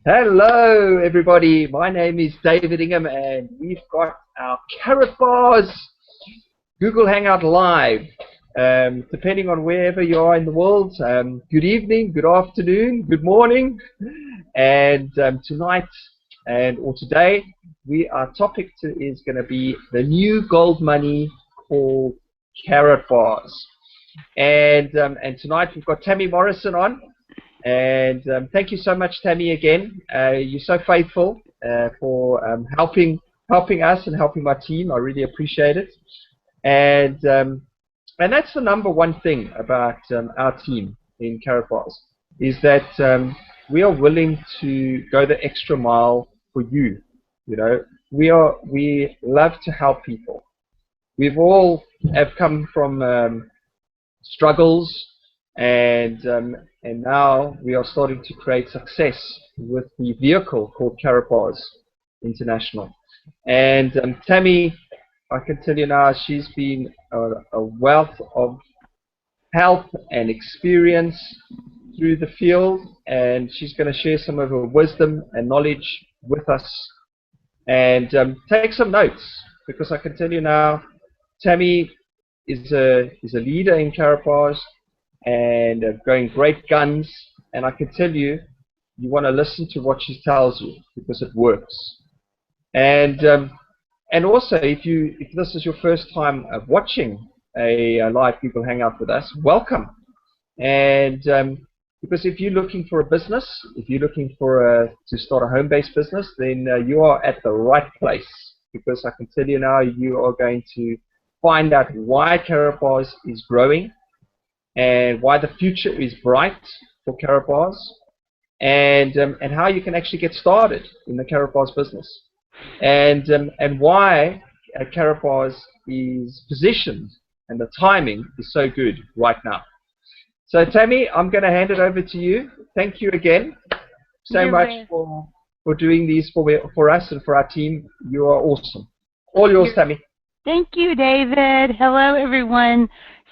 Hello, everybody. My name is David Ingham, and we've got our Karatbars Google Hangout live. Depending on wherever you are in the world, good evening, good afternoon, good morning, and tonight or today, our topic is going to be the new gold money called Karatbars. And tonight we've got Tammy Morrison on. And thank you so much, Tammy, again. You're so faithful for helping us and helping my team. I really appreciate it. And that's the number one thing about our team in Karatbars is that we are willing to go the extra mile for you. You know, we love to help people. We've all have come from struggles, and now we are starting to create success with the vehicle called Karatbars International. And Tammy, I can tell you now, she's been a wealth of help and experience through the field, and she's going to share some of her wisdom and knowledge with us. And take some notes, because I can tell you now, Tammy is a leader in Karatbars and going great guns, and I can tell you, you want to listen to what she tells you because it works. And also, if this is your first time watching a live Google Hangout with us, welcome. And because if you're looking for a business, if you're looking for to start a home-based business, then you are at the right place, because I can tell you now, you are going to find out why Karatbars is growing and why the future is bright for Karatbars, and how you can actually get started in the Karatbars business, and why Karatbars is positioned and the timing is so good right now. So Tammy, I'm going to hand it over to you. Thank you again so much for doing these for us and for our team. You are awesome. All yours, Tammy. Thank you, David. Hello, everyone.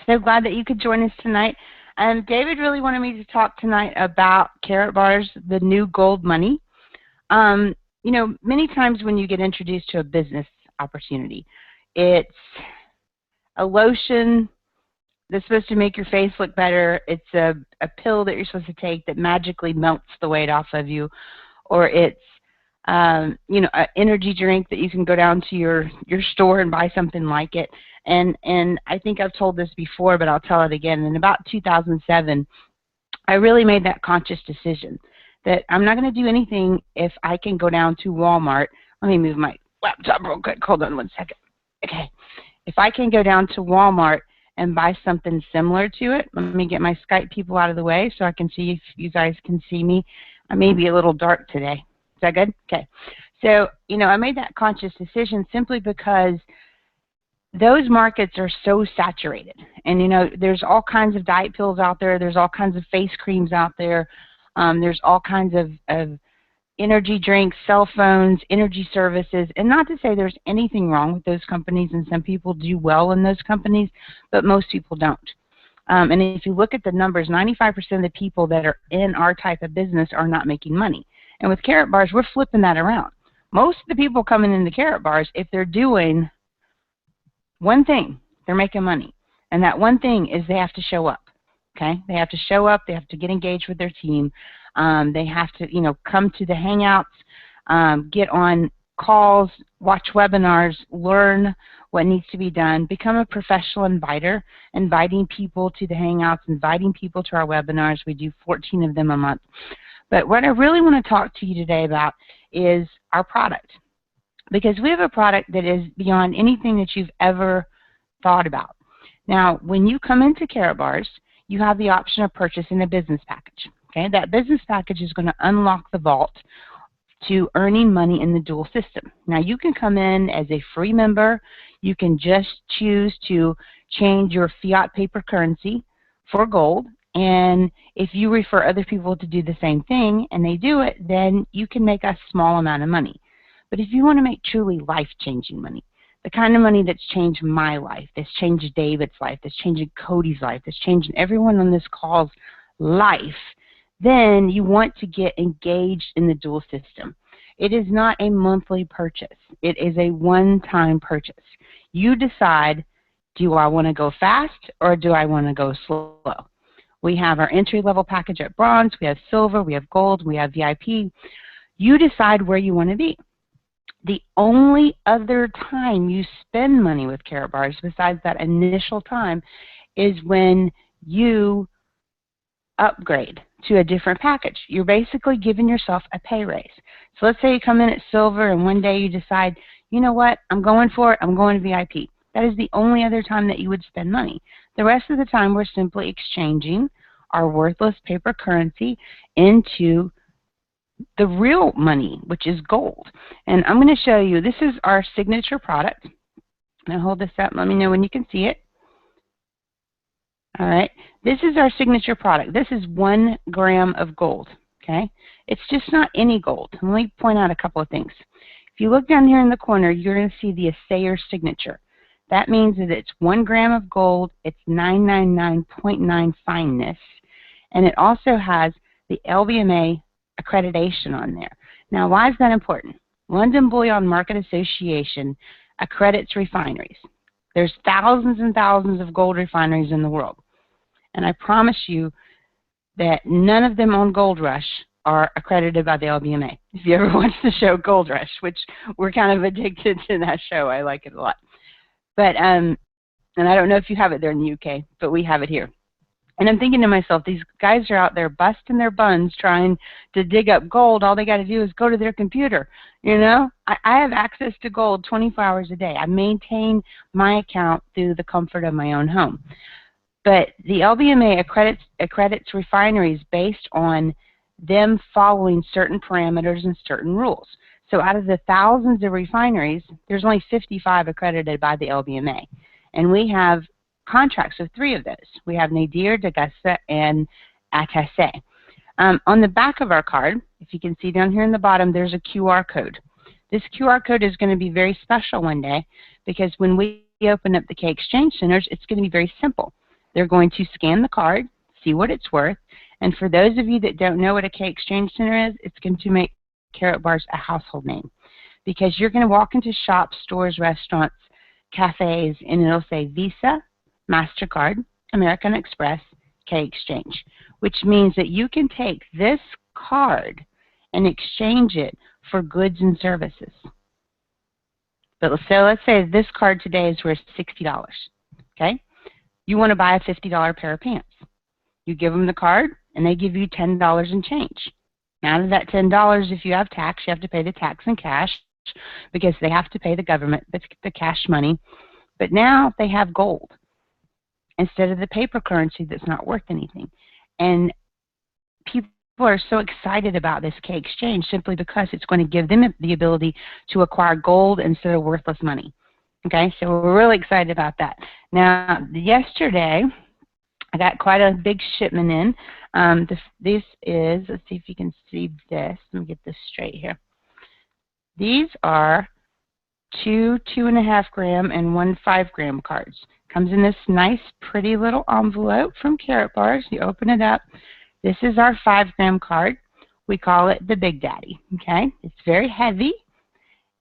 So glad that you could join us tonight. David really wanted me to talk tonight about Karatbars, the new gold money. You know, many times when you get introduced to a business opportunity, it's a lotion that's supposed to make your face look better. It's a pill that you're supposed to take that magically melts the weight off of you, or it's you know, an energy drink that you can go down to your store and buy something like it. And I think I've told this before, but I'll tell it again. In about 2007, I really made that conscious decision that I'm not going to do anything if I can go down to Walmart. Let me move my laptop real quick. Hold on one second. Okay. If I can go down to Walmart and buy something similar to it, let me get my Skype people out of the way so I can see if you guys can see me. I may be a little dark today. Is that good? Okay. So, you know, I made that conscious decision simply because those markets are so saturated. And, you know, there's all kinds of diet pills out there. There's all kinds of face creams out there. There's all kinds of energy drinks, cell phones, energy services. And not to say there's anything wrong with those companies, and some people do well in those companies, but most people don't. And if you look at the numbers, 95% of the people that are in our type of business are not making money. And with Karatbars, we're flipping that around. Most of the people coming into Karatbars, if they're doing one thing, they're making money. And that one thing is they have to show up. Okay? They have to show up. They have to get engaged with their team. They have to, you know, come to the Hangouts, get on calls, watch webinars, learn what needs to be done, become a professional inviter, inviting people to the Hangouts, inviting people to our webinars. We do 14 of them a month. But what I really want to talk to you today about is our product, because we have a product that is beyond anything that you've ever thought about. Now, when you come into Karatbars, you have the option of purchasing a business package. Okay, that business package is going to unlock the vault to earning money in the dual system. Now, you can come in as a free member. You can just choose to change your fiat paper currency for gold. And if you refer other people to do the same thing and they do it, then you can make a small amount of money. But if you want to make truly life-changing money, the kind of money that's changed my life, that's changed David's life, that's changing Cody's life, that's changing everyone on this call's life, then you want to get engaged in the dual system. It is not a monthly purchase. It is a one-time purchase. You decide, do I want to go fast or do I want to go slow? We have our entry-level package at bronze, we have silver, we have gold, we have VIP. You decide where you want to be. The only other time you spend money with Karatbars besides that initial time is when you upgrade to a different package. You're basically giving yourself a pay raise. So let's say you come in at silver and one day you decide, you know what, I'm going for it, I'm going to VIP. That is the only other time that you would spend money. The rest of the time we're simply exchanging our worthless paper currency into the real money, which is gold. And I'm going to show you, this is our signature product. Now hold this up, let me know when you can see it. All right, this is our signature product. This is 1 gram of gold, okay? It's just not any gold. Let me point out a couple of things. If you look down here in the corner, you're going to see the assayer signature. That means that it's 1 gram of gold, it's 999.9 fineness, and it also has the LBMA accreditation on there. Now, why is that important? London Bullion Market Association accredits refineries. There's thousands and thousands of gold refineries in the world. And I promise you that none of them on Gold Rush are accredited by the LBMA. If you ever watch the show Gold Rush, which we're kind of addicted to that show, I like it a lot. But, and I don't know if you have it there in the UK, but we have it here. And I'm thinking to myself, these guys are out there busting their buns trying to dig up gold. All they got to do is go to their computer. You know, I have access to gold 24 hours a day. I maintain my account through the comfort of my own home. But the LBMA accredits refineries based on them following certain parameters and certain rules. So out of the thousands of refineries, there's only 55 accredited by the LBMA. And we have contracts with 3 of those. We have Nadir, D'Augusta, and Attaché. On the back of our card, if you can see down here in the bottom, there's a QR code. This QR code is going to be very special one day because when we open up the K Exchange Centers, it's going to be very simple. They're going to scan the card, see what it's worth, and for those of you that don't know what a K Exchange Center is, it's going to make Karatbars a household name because you're going to walk into shops, stores, restaurants, cafes, and it'll say Visa, MasterCard, American Express, K Exchange, which means that you can take this card and exchange it for goods and services. But so let's say this card today is worth $60, okay? You want to buy a $50 pair of pants. You give them the card, and they give you $10 in change. Now, out of that $10, if you have tax, you have to pay the tax in cash because they have to pay the government the cash money. But now they have gold instead of the paper currency that's not worth anything. And people are so excited about this K Exchange simply because it's going to give them the ability to acquire gold instead of worthless money. Okay, so we're really excited about that. Now, yesterday, I got quite a big shipment in. This is, let's see if you can see this. Let me get this straight here. These are 2 2.5 gram and 1 5 gram cards. Comes in this nice, pretty little envelope from Karatbars. You open it up. This is our 5 gram card. We call it the Big Daddy. Okay, it's very heavy.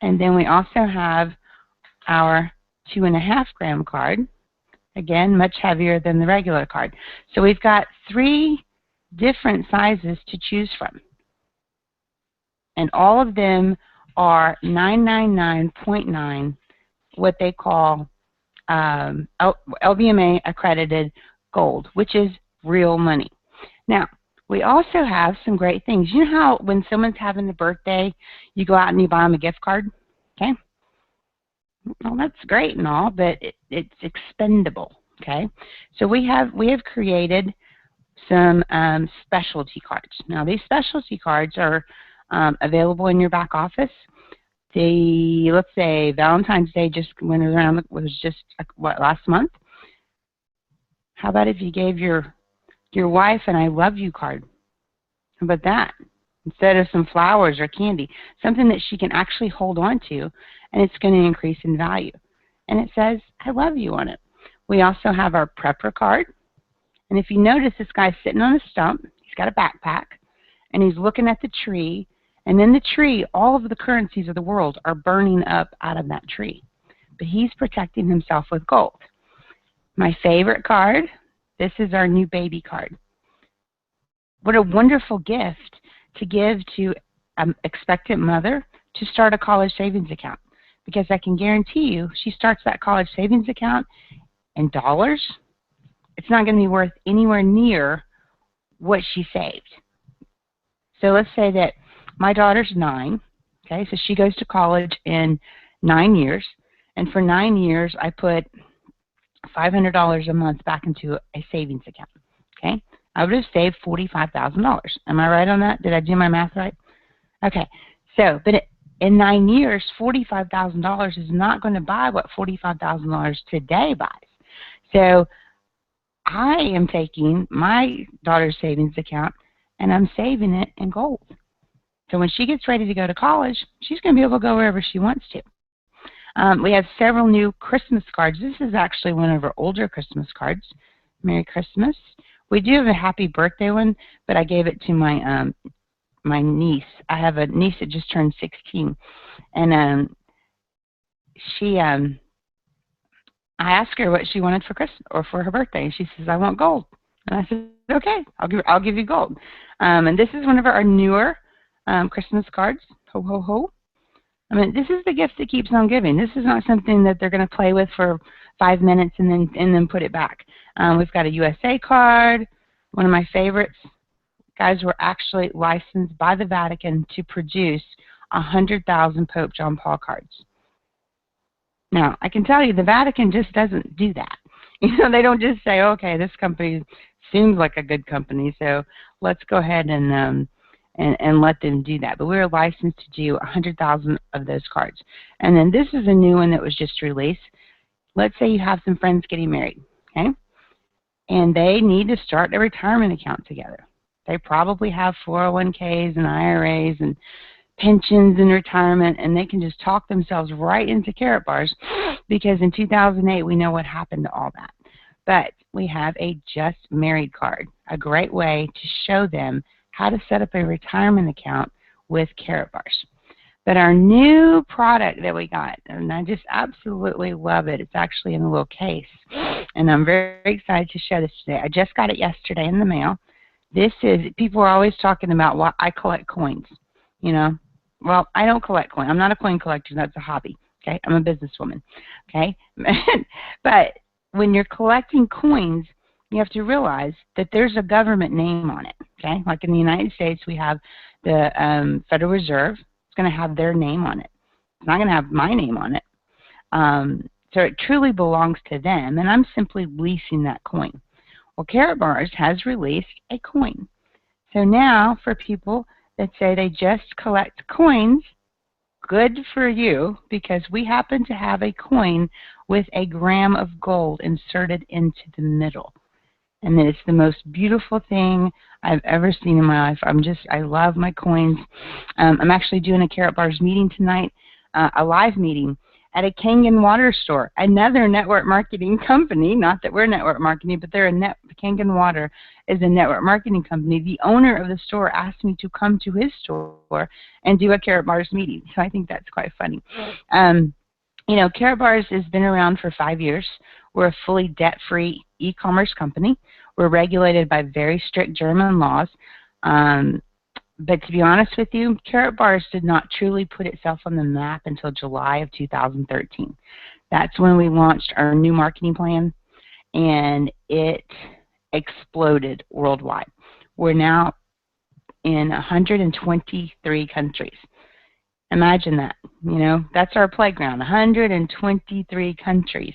And then we also have our 2.5 gram card. Again, much heavier than the regular card. So we've got 3 different sizes to choose from. And all of them are 999.9, what they call LBMA accredited gold, which is real money. Now, we also have some great things. You know how when someone's having a birthday, you go out and you buy them a gift card? Okay? Well, that's great and all, but it's expendable, okay? So we have created some specialty cards. Now, these specialty cards are available in your back office. Let's say Valentine's Day just went around, was just, last month? How about if you gave your wife an I love you card? How about that? Instead of some flowers or candy, something that she can actually hold on to, and it's going to increase in value. And it says, I love you on it. We also have our prepper card. And if you notice, this guy's sitting on a stump. He's got a backpack, and he's looking at the tree, and in the tree, all of the currencies of the world are burning up out of that tree. But he's protecting himself with gold. My favorite card, this is our new baby card. What a wonderful gift to give to an expectant mother to start a college savings account. Because I can guarantee you, she starts that college savings account in dollars, it's not going to be worth anywhere near what she saved. So let's say that my daughter's 9, okay, so she goes to college in 9 years, and for 9 years I put $500 a month back into a savings account, okay? I would have saved $45,000. Am I right on that? Did I do my math right? Okay, so, but in 9 years, $45,000 is not going to buy what $45,000 today buys. So I am taking my daughter's savings account and I'm saving it in gold. So when she gets ready to go to college, she's going to be able to go wherever she wants to. We have several new Christmas cards. This is actually one of our older Christmas cards. Merry Christmas. We do have a happy birthday one, but I gave it to my my niece. I have a niece that just turned 16, and I asked her what she wanted for Christmas or for her birthday, and she says, "I want gold." And I said, "Okay, I'll give you gold." And this is one of our newer Christmas cards. Ho ho ho! I mean, this is the gift that keeps on giving. This is not something that they're going to play with for 5 minutes and then put it back. We've got a USA card. One of my favorites. Guys, we're actually licensed by the Vatican to produce 100,000 Pope John Paul cards. Now, I can tell you the Vatican just doesn't do that. You know, they don't just say, okay, this company seems like a good company, so let's go ahead and let them do that. But we're licensed to do 100,000 of those cards. And then this is a new one that was just released. Let's say you have some friends getting married, okay? And they need to start a retirement account together. They probably have 401ks and IRAs and pensions and retirement, and they can just talk themselves right into Karatbars because in 2008 we know what happened to all that. But we have a Just Married card, a great way to show them how to set up a retirement account with Karatbars. But our new product that we got, and I just absolutely love it. It's actually in a little case, and I'm very excited to show this today. I just got it yesterday in the mail. This is, people are always talking about why I collect coins, you know. Well, I don't collect coins. I'm not a coin collector. That's a hobby, okay? I'm a businesswoman, okay? But when you're collecting coins, you have to realize that there's a government name on it, okay? Like in the United States, we have the Federal Reserve. It's going to have their name on it. It's not going to have my name on it. So it truly belongs to them, and I'm simply leasing that coin. Well, Karatbars has released a coin. So now for people that say they just collect coins, good for you, because we happen to have a coin with a gram of gold inserted into the middle. And it's the most beautiful thing I've ever seen in my life. I love my coins. I'm actually doing a Karatbars meeting tonight, a live meeting at a Kangen Water store, another network marketing company. Not that we're network marketing, but they're Kangen Water is a network marketing company. The owner of the store asked me to come to his store and do a Karatbars meeting. So I think that's quite funny. You know, Karatbars has been around for 5 years. We're a fully debt-free e-commerce company. We're regulated by very strict German laws. But to be honest with you, Karatbars did not truly put itself on the map until July of 2013. That's when we launched our new marketing plan, and it exploded worldwide. We're now in 123 countries. Imagine that. You know, that's our playground, 123 countries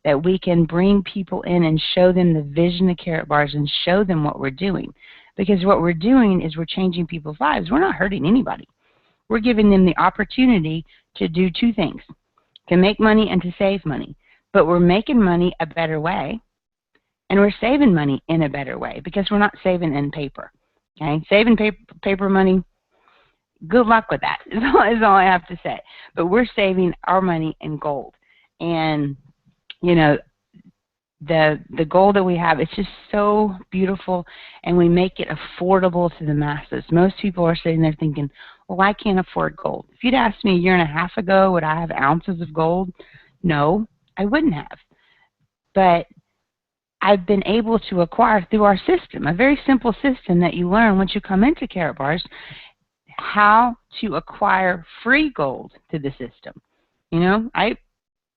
that we can bring people in and show them the vision of Karatbars and show them what we're doing. Because what we're doing is we're changing people's lives. We're not hurting anybody. We're giving them the opportunity to do two things, to make money and to save money. But we're making money a better way, and we're saving money in a better way because we're not saving in paper. Okay? Saving paper money, good luck with that is all I have to say. But we're saving our money in gold. And, you know, the goal that we have, it's just so beautiful, and we make it affordable to the masses. Most people are sitting there thinking, well, I can't afford gold. If you'd asked me a year and a half ago, would I have ounces of gold? No, I wouldn't have. But I've been able to acquire through our system, a very simple system that you learn once you come into Karatbars, how to acquire free gold to the system. You know, I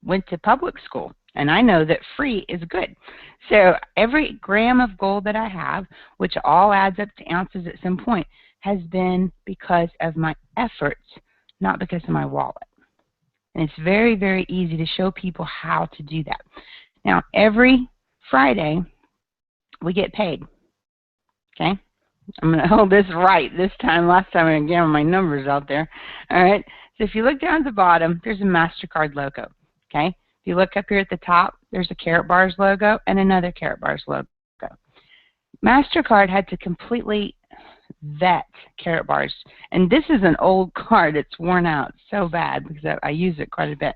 went to public school, and I know that free is good. So every gram of gold that I have, which all adds up to ounces at some point, has been because of my efforts, not because of my wallet. And it's very, very easy to show people how to do that. Now, every Friday, we get paid. Okay? I'm going to hold this right this time. Last time I didn't get my numbers out there. All right? So if you look down at the bottom, there's a MasterCard logo. Okay? If you look up here at the top, there's a Karatbars logo and another Karatbars logo. MasterCard had to completely vet Karatbars. And this is an old card. It's worn out so bad because I use it quite a bit.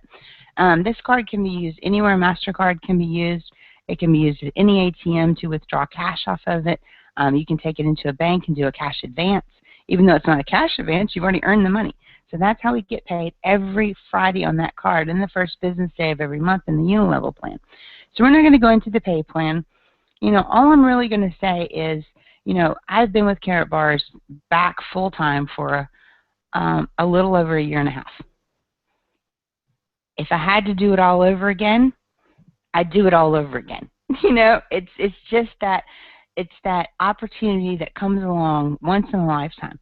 This card can be used anywhere MasterCard can be used. It can be used at any ATM to withdraw cash off of it. You can take it into a bank and do a cash advance. Even though it's not a cash advance, you've already earned the money. So that's how we get paid every Friday on that card and the first business day of every month in the unilevel plan. So we're not going to go into the pay plan. You know, all I'm really going to say is, you know, I've been with Karatbars back full-time for a little over a year and a half. If I had to do it all over again, I'd do it all over again. You know, it's just that it's that opportunity that comes along once in a lifetime.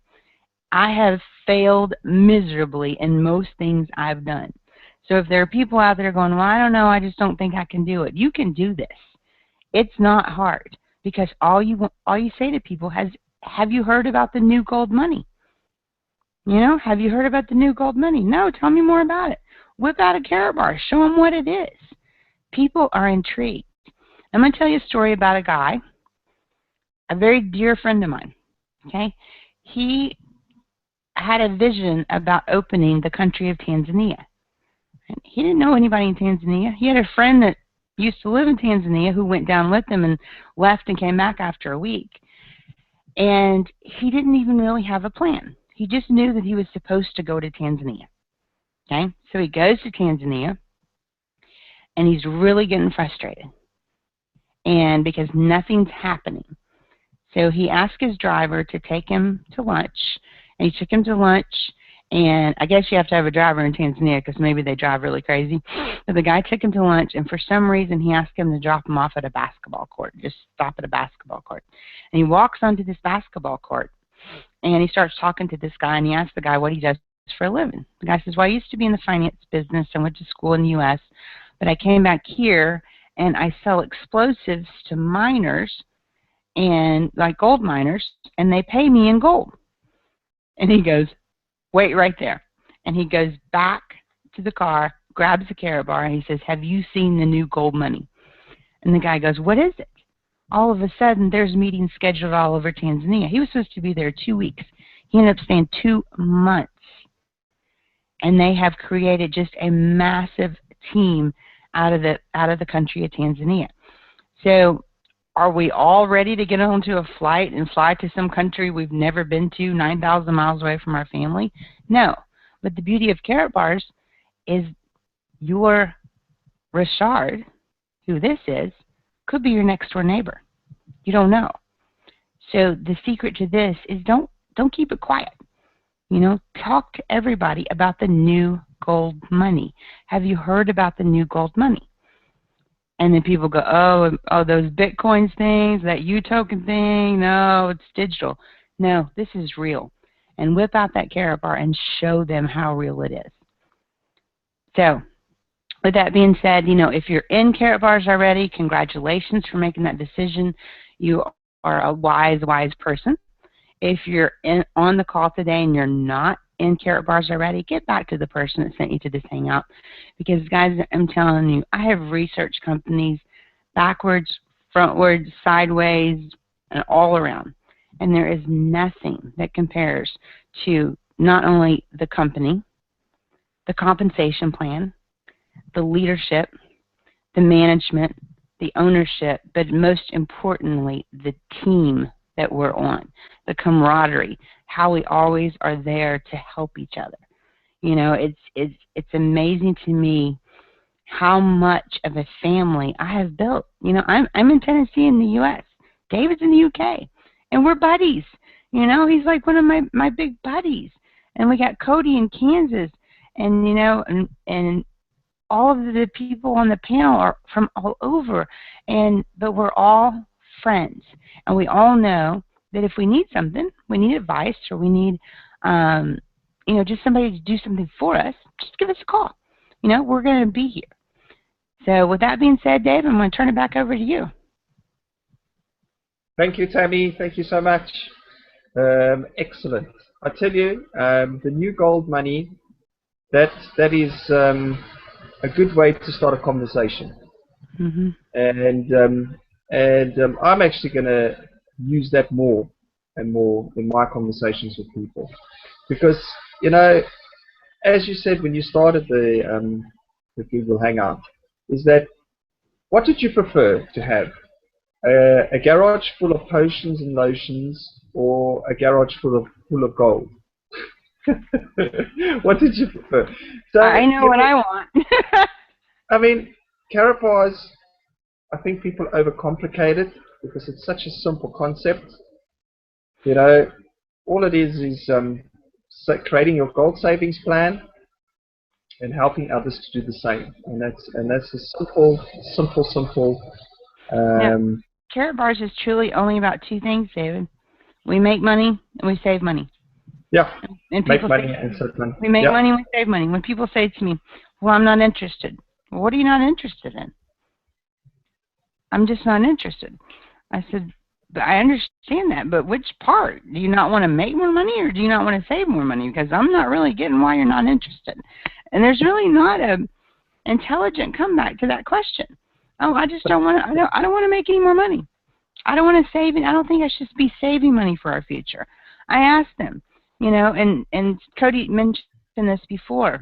I have failed miserably in most things I've done. So if there are people out there going, well, I don't know, I just don't think I can do it. You can do this. It's not hard, because all you say to people is, have you heard about the new gold money? You know, have you heard about the new gold money? No, tell me more about it. Whip out a Karatbar. Show them what it is. People are intrigued. I'm going to tell you a story about a guy, a very dear friend of mine. Okay, he had a vision about opening the country of Tanzania. And he didn't know anybody in Tanzania. He had a friend that used to live in Tanzania who went down with him and left and came back after a week. And he didn't even really have a plan. He just knew that he was supposed to go to Tanzania. Okay, so he goes to Tanzania, and he's really getting frustrated, and because nothing's happening. So he asked his driver to take him to lunch, and he took him to lunch, and I guess you have to have a driver in Tanzania because maybe they drive really crazy. But the guy took him to lunch, and for some reason he asked him to drop him off at a basketball court, just stop at a basketball court. And he walks onto this basketball court, and he starts talking to this guy, and he asks the guy what he does for a living. The guy says, well, I used to be in the finance business. I went to school in the U.S., but I came back here, and I sell explosives to miners, and like gold miners, and they pay me in gold. And he goes, wait right there. And he goes back to the car, grabs a Karatbar, and he says, have you seen the new gold money? And the guy goes, what is it? All of a sudden, there's meetings scheduled all over Tanzania. He was supposed to be there 2 weeks. He ended up staying 2 months. And they have created just a massive team out of the country of Tanzania. So are we all ready to get onto a flight and fly to some country we've never been to, 9,000 miles away from our family? No. But the beauty of Karatbars is your Richard, who this is, could be your next door neighbor. You don't know. So the secret to this is don't keep it quiet. You know, talk to everybody about the new gold money. Have you heard about the new gold money? And then people go, oh, those Bitcoins things, that U-token thing, no, it's digital. No, this is real. And whip out that Karatbar and show them how real it is. So, with that being said, you know, if you're in Karatbars already, congratulations for making that decision. You are a wise, wise person. If you're on the call today and you're not in Karatbars already, get back to the person that sent you to this hangout. Because, guys, I'm telling you, I have researched companies backwards, frontwards, sideways, and all around. And there is nothing that compares to not only the company, the compensation plan, the leadership, the management, the ownership, but most importantly, the team that we're on, the camaraderie, how we always are there to help each other. You know, it's amazing to me how much of a family I have built. You know, I'm in Tennessee in the U.S. David's in the U.K. and we're buddies. You know, he's like one of my big buddies. And we got Cody in Kansas, and you know, and all of the people on the panel are from all over, but we're all friends, and we all know that if we need something, we need advice, or we need, you know, just somebody to do something for us, just give us a call. You know, we're going to be here. So with that being said, Dave, I'm going to turn it back over to you. Thank you, Tammy. Thank you so much. Excellent. I tell you, the new gold money, that is a good way to start a conversation. Mm-hmm. And I'm actually going to use that more and more in my conversations with people, because you know, as you said when you started the Google Hangout, is that what did you prefer to have? A garage full of potions and lotions, or a garage full of gold? What did you prefer? So, I know what I want. I mean, Karatbars, I think people overcomplicate it because it's such a simple concept. You know, all it is creating your gold savings plan and helping others to do the same. And that's a simple. Karatbars is truly only about two things, David. We make money and we save money. Yeah. And make money and save money. We make money and we save money. When people say to me, well, I'm not interested. Well, what are you not interested in? I'm just not interested. I said, but I understand that, but which part? Do you not want to make more money, or do you not want to save more money? Because I'm not really getting why you're not interested. And there's really not a intelligent comeback to that question. Oh, I just don't want to. I don't want to make any more money. I don't want to save it. I don't think I should be saving money for our future. I asked them, you know, and Cody mentioned this before.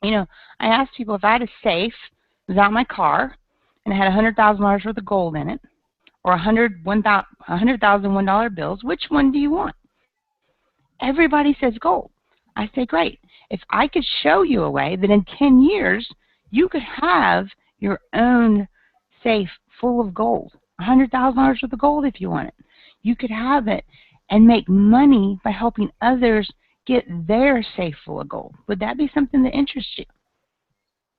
You know, I asked people if I had a safe without my car and it had $100,000 worth of gold in it, or $100,001 bills, which one do you want? Everybody says gold. I say, great. If I could show you a way that in 10 years you could have your own safe full of gold, $100,000 worth of gold if you want it, you could have it and make money by helping others get their safe full of gold. Would that be something that interests you?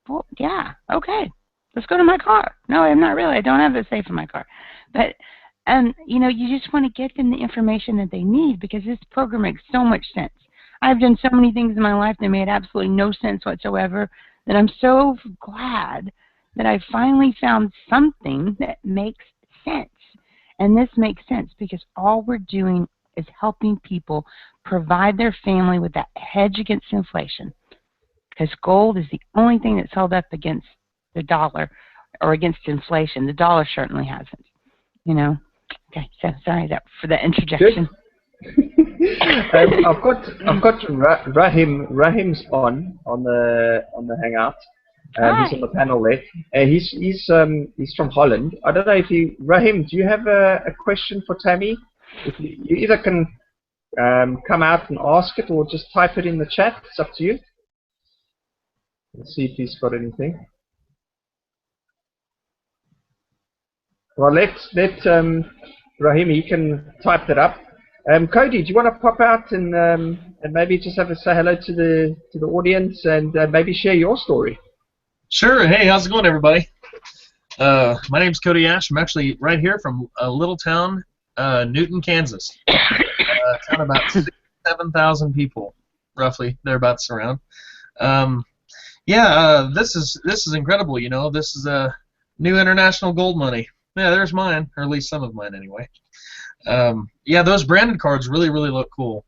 Well, yeah, okay. Let's go to my car. No, I'm not really. I don't have a safe in my car. But, you know, you just want to get them the information that they need, because this program makes so much sense. I've done so many things in my life that made absolutely no sense whatsoever, that I'm so glad that I finally found something that makes sense. And this makes sense because all we're doing is helping people provide their family with that hedge against inflation. Because gold is the only thing that's held up against the dollar or against inflation. The dollar certainly hasn't. You know. Okay, so sorry for the interjection. I've got Rahim. Rahim's on the hangout. He's on the panel there. He's from Holland. I don't know if Rahim, do you have a question for Tammy? If you either can come out and ask it, or just type it in the chat. It's up to you. Let's see if he's got anything. Well, let Rahim, he can type that up. Cody, do you want to pop out and maybe just say hello to the audience and maybe share your story? Sure. Hey, how's it going, everybody? My name's Cody Ash. I'm actually right here from a little town, Newton, Kansas. Town about 7,000 people, roughly thereabouts around. This is incredible. You know, this is a new international gold money. Yeah, there's mine, or at least some of mine anyway. Those branded cards really look cool.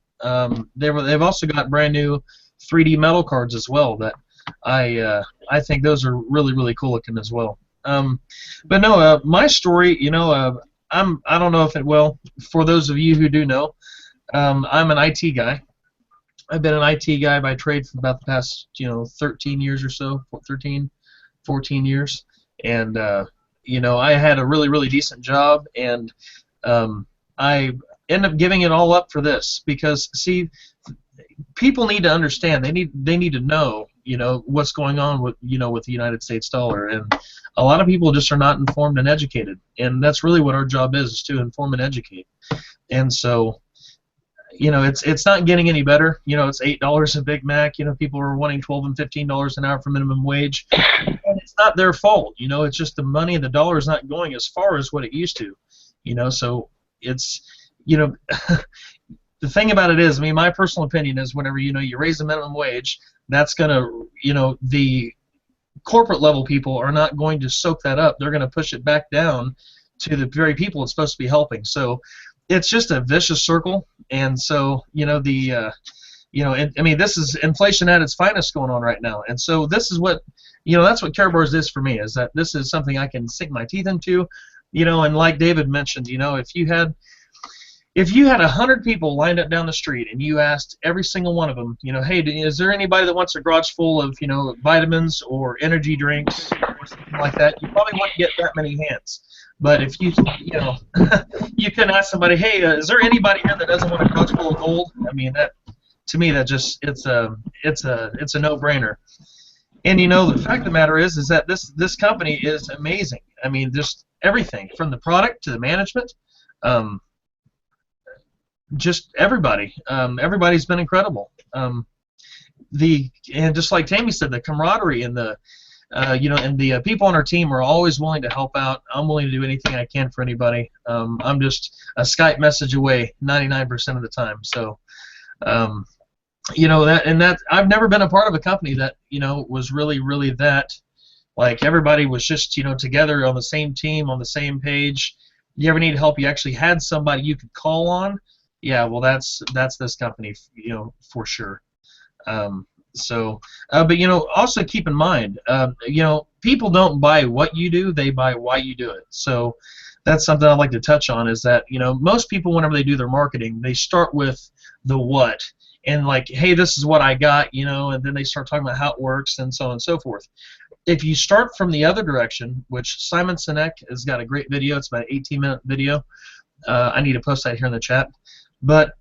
They've also got brand new 3D metal cards as well that I think those are really cool looking as well. But no, my story, you know, I don't know if it will, for those of you who do know, I'm an IT guy. I've been an IT guy by trade for about the past, 13 years or so, 14 years, and you know, I had a really, really decent job, and I end up giving it all up for this because, see, people need to understand. They need to know, you know, what's going on with, you know, with the United States dollar, and a lot of people just are not informed and educated, and that's really what our job is to inform and educate. And so, you know, it's not getting any better. You know, it's $8 a Big Mac. You know, people are wanting $12 and $15 an hour for minimum wage, and it's not their fault. You know, it's just the money and the dollar is not going as far as what it used to. You know, so it's, you know, the thing about it is, I mean, my personal opinion is, whenever, you know, you raise the minimum wage, that's gonna, you know, the corporate level people are not going to soak that up. They're going to push it back down to the very people it's supposed to be helping. So it's just a vicious circle. And so, you know, you know, I mean, this is inflation at its finest going on right now. And so this is what, you know, that's what Karatbars is for me, is that this is something I can sink my teeth into, you know. And like David mentioned, you know, if you had 100 people lined up down the street and you asked every single one of them, you know, hey, is there anybody that wants a garage full of, you know, vitamins or energy drinks or something like that, you probably wouldn't get that many hands. But if you know, you can ask somebody, hey, is there anybody here that doesn't want a garage full of gold? I mean, that, to me, that just, it's a no-brainer. And, you know, the fact of the matter is that this company is amazing. I mean, just everything from the product to the management. Just everybody. Everybody's been incredible. And just like Tammy said, the camaraderie and the you know, and the people on our team are always willing to help out. I'm willing to do anything I can for anybody. I'm just a Skype message away 99% of the time. So, you know, that I've never been a part of a company that, you know, was really that, like, everybody was just, you know, together on the same team, on the same page. You ever need help, you actually had somebody you could call on. Yeah, well, that's this company, you know, for sure. But, you know, also keep in mind, you know, people don't buy what you do, they buy why you do it. So that's something I'd like to touch on, is that, you know, most people, whenever they do their marketing, they start with the what, and like, hey, this is what I got, you know, and then they start talking about how it works and so on and so forth. If you start from the other direction, which Simon Sinek has got a great video, it's about an 18-minute video. I need to post that here in the chat. But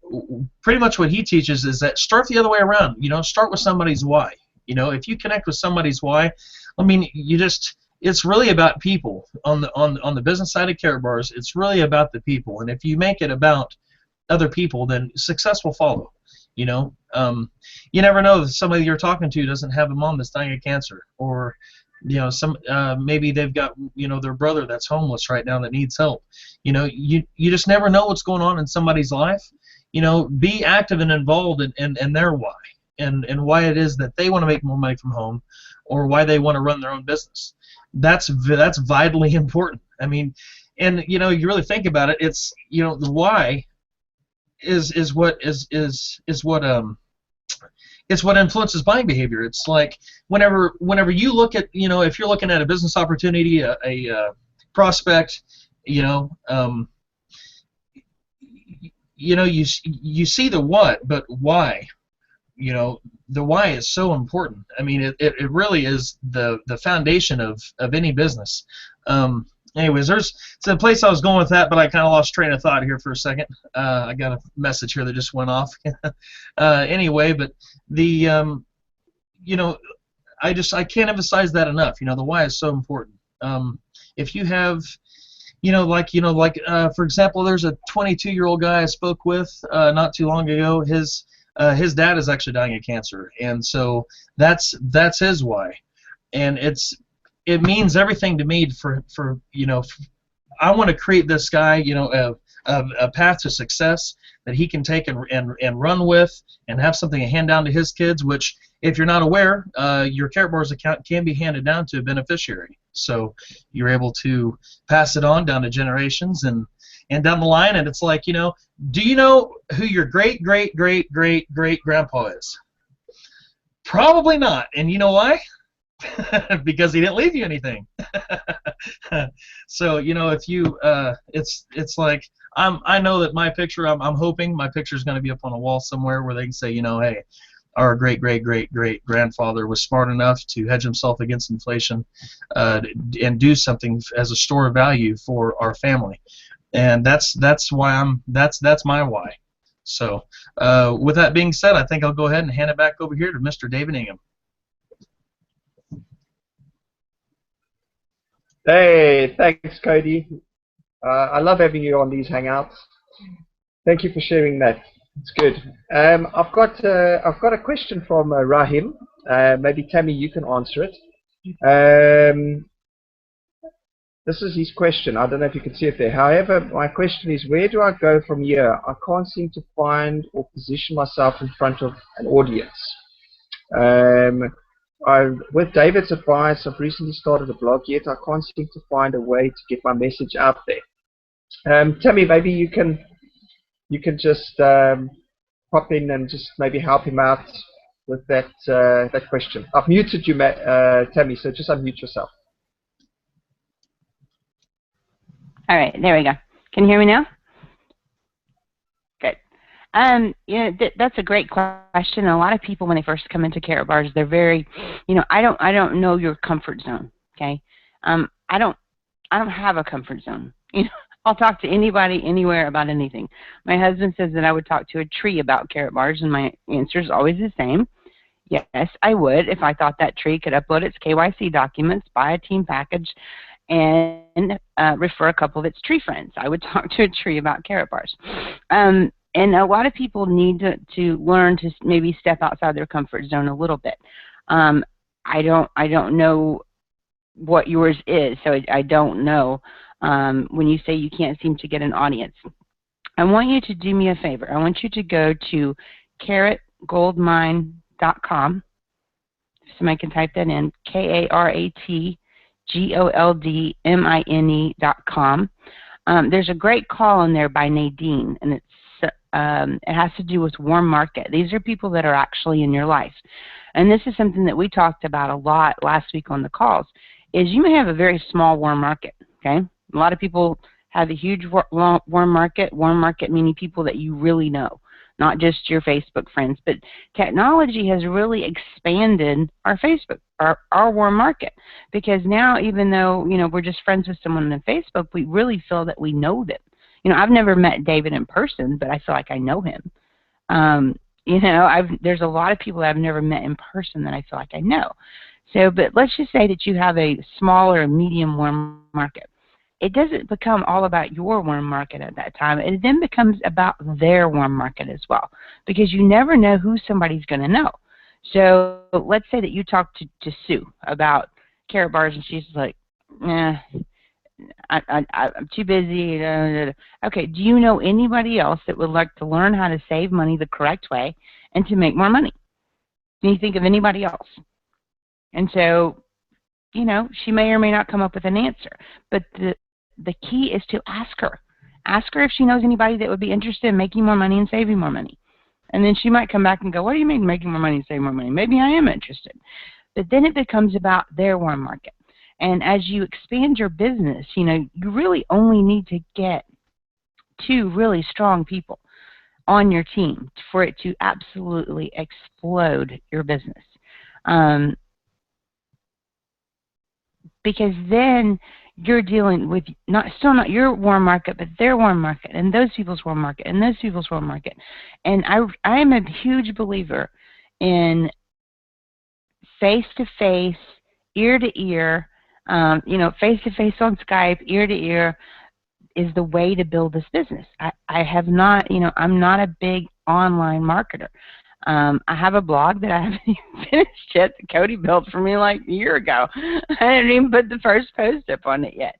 pretty much what he teaches is that start the other way around. You know, start with somebody's why. You know, if you connect with somebody's why, I mean, it's really about people. On the business side of Karatbars, it's really about the people. And if you make it about other people, then success will follow. You know, you never know if somebody you're talking to doesn't have a mom that's dying of cancer, or, you know, maybe they've got, you know, their brother that's homeless right now that needs help. You know, you just never know what's going on in somebody's life. You know, be active and involved in their why, and why it is that they want to make more money from home, or why they want to run their own business. That's vitally important. I mean, and, you know, you really think about it, it's, you know, the why is what it's what influences buying behavior. It's like whenever you look at, you know, if you're looking at a business opportunity, a prospect, you know, you see the what, but why? You know, the why is so important. I mean, it really is the foundation of any business. Anyways, it's a place I was going with that, but I kind of lost train of thought here for a second. I got a message here that just went off. Anyway, but the you know, I can't emphasize that enough. You know, the why is so important. If you have, you know, for example, there's a 22-year-old guy I spoke with not too long ago. His dad is actually dying of cancer, and so that's his why, and it means everything to me for you know, I want to create this guy, you know, a path to success that he can take and run with, and have something to hand down to his kids, which, if you're not aware, your Karatbars account can be handed down to a beneficiary. So you're able to pass it on down to generations and down the line, and it's like, you know, do you know who your great-great-great-great-great-grandpa is? Probably not. And you know why? Because he didn't leave you anything. So, you know, if you it's like, I know that my picture, I'm hoping my picture is going to be up on a wall somewhere where they can say, you know, hey, our great-great-great-great-grandfather was smart enough to hedge himself against inflation and do something as a store of value for our family. And that's why that's my why. So with that being said, I think I'll go ahead and hand it back over here to Mr. David Ingham. Hey, thanks, Cody. I love having you on these hangouts. Thank you for sharing that. It's good. I've got a question from Rahim. Maybe Tammy, you can answer it. This is his question. I don't know if you can see it there. However, my question is, where do I go from here? I can't seem to find or position myself in front of an audience. With David's advice, I've recently started a blog, yet I can't seem to find a way to get my message out there. Tammy, maybe you can just pop in and just maybe help him out with that that question. I've muted you, Tammy, so just unmute yourself. All right, there we go. Can you hear me now? Good. That's a great question. A lot of people, when they first come into Karatbars, they're very, I don't know your comfort zone. Okay, I don't have a comfort zone. I'll talk to anybody, anywhere about anything. My husband says that I would talk to a tree about Karatbars, and my answer is always the same. Yes, I would if I thought that tree could upload its KYC documents, buy a team package, and refer a couple of its tree friends. I would talk to a tree about Karatbars. And a lot of people need to learn to maybe step outside their comfort zone a little bit. I don't know what yours is, so I don't know. When you say you can't seem to get an audience, I want you to do me a favor. I want you to go to karatgoldmine.com. Somebody can type that in, KARATGOLDMINE.com. There's a great call in there by Nadine, and it has to do with warm market. These are people that are actually in your life. And this is something that we talked about a lot last week on the calls, is you may have a very small warm market, okay? A lot of people have a huge warm market meaning people that you really know, not just your Facebook friends. But technology has really expanded our Facebook, our warm market, because now even though, we're just friends with someone on Facebook, we really feel that we know them. I've never met David in person, but I feel like I know him. There's a lot of people that I've never met in person that I feel like I know. So, but let's just say that you have a small or medium warm market. It doesn't become all about your warm market at that time. It then becomes about their warm market as well, because you never know who somebody's going to know. So let's say that you talk to Sue about Karatbars, and she's like, I'm too busy. Okay, do you know anybody else that would like to learn how to save money the correct way and to make more money? Can you think of anybody else? And so, she may or may not come up with an answer. But the key is to ask her. Ask her if she knows anybody that would be interested in making more money and saving more money. And then she might come back and go, what do you mean making more money and saving more money? Maybe I am interested. But then it becomes about their warm market. And as you expand your business, you really only need to get 2 really strong people on your team for it to absolutely explode your business. Because then you're dealing with still not your warm market, but their warm market, and those people's warm market, and those people's warm market. And I am a huge believer in face-to-face, ear-to-ear, face-to-face on Skype, ear-to-ear is the way to build this business. I have not, I'm not a big online marketer. I have a blog that I haven't even finished yet that Cody built for me like a year ago. I haven't even put the first post up on it yet.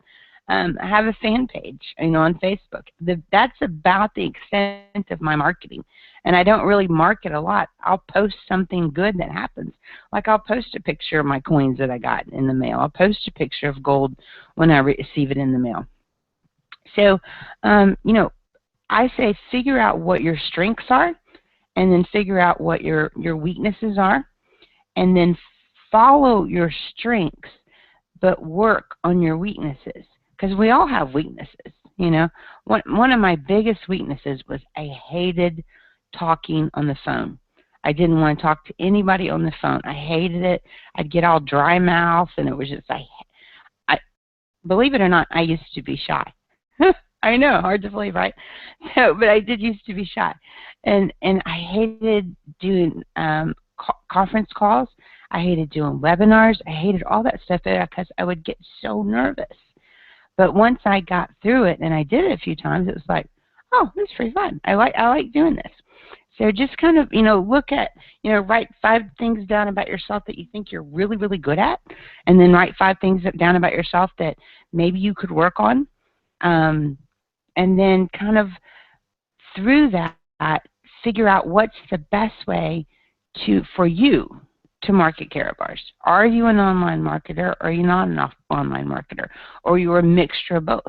I have a fan page, on Facebook. That's about the extent of my marketing. And I don't really market a lot. I'll post something good that happens. Like I'll post a picture of my coins that I got in the mail. I'll post a picture of gold when I receive it in the mail. So, I say figure out what your strengths are, and then figure out what your weaknesses are, and then follow your strengths, but work on your weaknesses, because we all have weaknesses. One of my biggest weaknesses was I hated talking on the phone. I didn't want to talk to anybody on the phone. I hated it. I'd get all dry mouth, and it was just, I believe it or not, I used to be shy. I know, hard to believe, right? So, but I did used to be shy, and I hated doing conference calls. I hated doing webinars. I hated all that stuff because I would get so nervous. But once I got through it and I did it a few times, it was like, oh, this is pretty fun. I like doing this. So just kind of, look at, write 5 things down about yourself that you think you're really, really good at, and then write 5 things down about yourself that maybe you could work on. And then kind of through that, figure out what's the best way for you to market Karatbars. Are you an online marketer, or are you not an online marketer, or you're a mixture of both?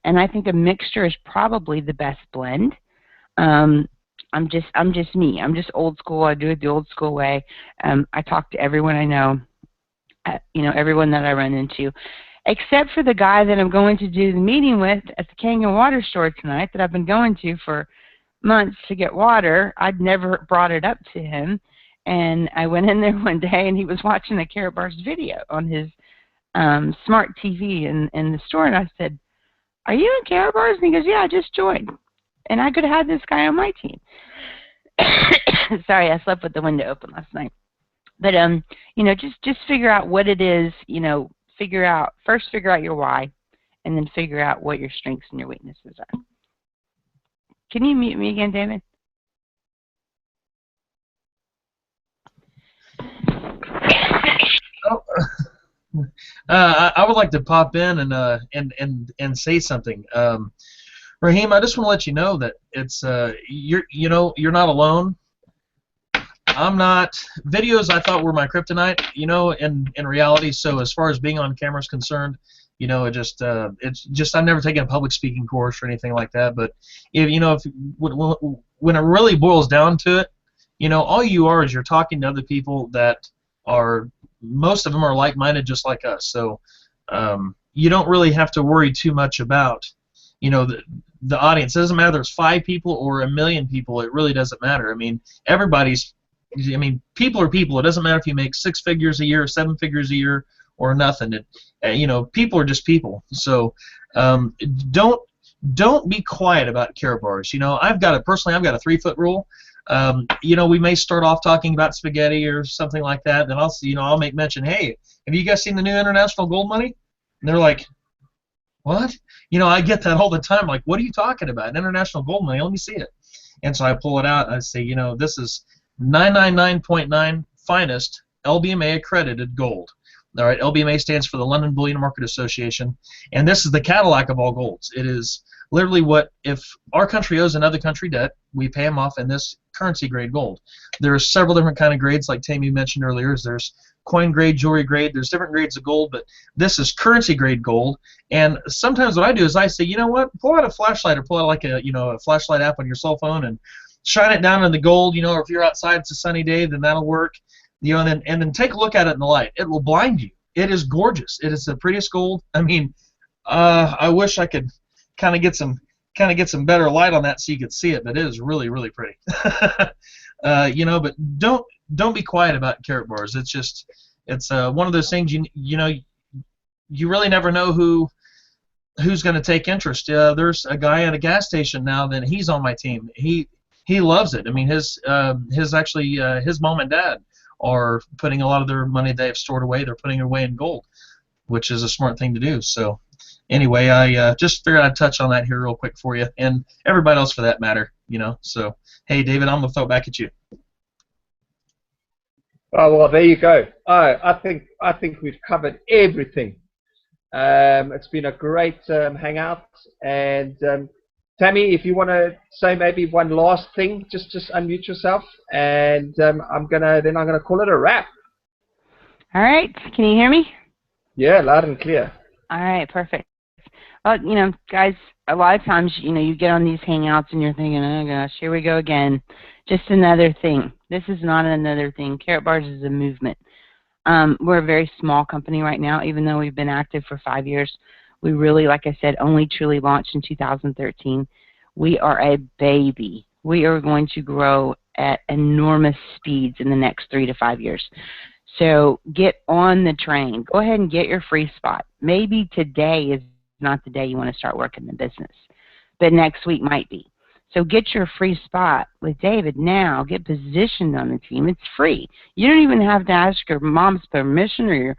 And I think a mixture is probably the best blend. I'm just me. I'm just old school. I do it the old school way. I talk to everyone I know, everyone that I run into, except for the guy that I'm going to do the meeting with at the Kangen water store tonight that I've been going to for months to get water. I'd never brought it up to him. And I went in there one day, and he was watching a Karatbars video on his smart TV in the store. And I said, "Are you in Karatbars?" And he goes, "Yeah, I just joined." And I could have had this guy on my team. Sorry, I slept with the window open last night. But just figure out what it is. Figure out your why, and then figure out what your strengths and your weaknesses are. Can you mute me again, David? I would like to pop in and say something. Raheem, I just want to let you know that it's you're not alone. I'm not. Videos I thought were my kryptonite, in reality. So as far as being on camera is concerned, it's just I've never taken a public speaking course or anything like that. But when it really boils down to it, all you are is you're talking to other people that are, most of them are like-minded just like us. So you don't really have to worry too much about the audience. It doesn't matter if there's 5 people or 1 million people. It really doesn't matter. People are people. It doesn't matter if you make 6 figures a year, 7 figures a year, or nothing. People are just people. So don't be quiet about Karatbars. I've got a 3-foot rule. We may start off talking about spaghetti or something like that. Then I'll make mention. Hey, have you guys seen the new international gold money? And they're like, what? I get that all the time. Like, what are you talking about? International gold money? Let me see it. And so I pull it out. And I say, this is 999.9 finest LBMA accredited gold. All right, LBMA stands for the London Bullion Market Association, and this is the Cadillac of all golds. It is literally what, if our country owes another country debt, we pay them off in this currency grade gold. There are several different kind of grades, like Tammy mentioned earlier. There's coin grade, jewelry grade. There's different grades of gold, but this is currency grade gold. And sometimes what I do is I say, you know what, pull out a flashlight, or pull out like a flashlight app on your cell phone and shine it down in the gold. Or if you're outside, it's a sunny day, then that'll work. And then take a look at it in the light. It will blind you. It is gorgeous. It is the prettiest gold. I wish I could kind of get some better light on that so you could see it, but it is really, really pretty. But don't be quiet about Karatbars. It's one of those things you really never know who's going to take interest. There's a guy at a gas station now that he's on my team. He loves it. His mom and dad are putting a lot of their money they've stored away. They're putting it away in gold, which is a smart thing to do. So anyway, I just figured I'd touch on that here real quick for you, and everybody else for that matter. So hey, David, I'm gonna throw it back at you. Oh, well, there you go. I think we've covered everything. It's been a great hangout, and Tammy, if you want to say maybe one last thing, just unmute yourself, and I'm gonna call it a wrap. All right. Can you hear me? Yeah, loud and clear. All right, perfect. Well, guys, a lot of times, you get on these hangouts and you're thinking, oh gosh, here we go again. Just another thing. This is not another thing. Karatbars is a movement. We're a very small company right now, even though we've been active for 5 years. We really, like I said, only truly launched in 2013. We are a baby. We are going to grow at enormous speeds in the next 3 to 5 years. So get on the train. Go ahead and get your free spot. Maybe today is not the day you want to start working the business, but next week might be. So get your free spot with David now. Get positioned on the team. It's free. You don't even have to ask your mom's permission or your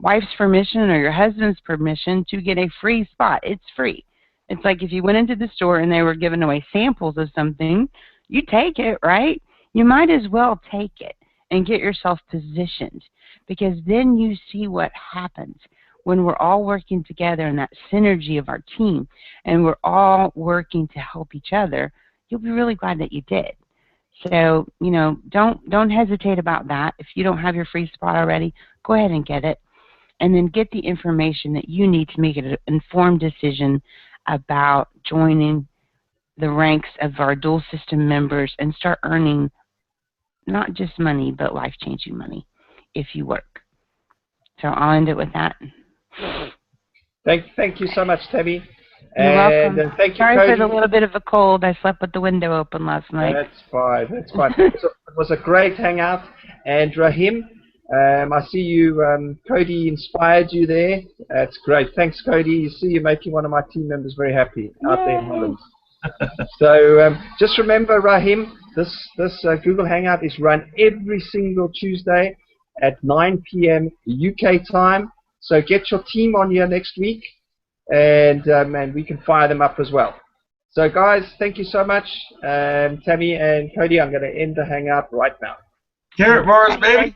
wife's permission or your husband's permission to get a free spot. It's free. It's like if you went into the store and they were giving away samples of something, you take it, right? You might as well take it and get yourself positioned, because then you see what happens when we're all working together in that synergy of our team and we're all working to help each other. You'll be really glad that you did. So, you know, don't hesitate about that. If you don't have your free spot already, go ahead and get it. And then get the information that you need to make an informed decision about joining the ranks of our dual system members and start earning not just money, but life-changing money if you work. So I'll end it with that. Thank you so much, Tammy. You're welcome. Thank you, Sorry Cody. for the little bit of a cold. I slept with the window open last night. That's fine. That's fine. So it was a great hangout. And Rahim, I see you, Cody inspired you there. That's great. Thanks, Cody. You see you're making one of my team members very happy out there in Holland. So just remember, Rahim, this Google Hangout is run every single Tuesday at 9 p.m. UK time. So get your team on here next week, and we can fire them up as well. So guys, thank you so much. Tammy and Cody, I'm going to end the Hangout right now. Karatbars, baby!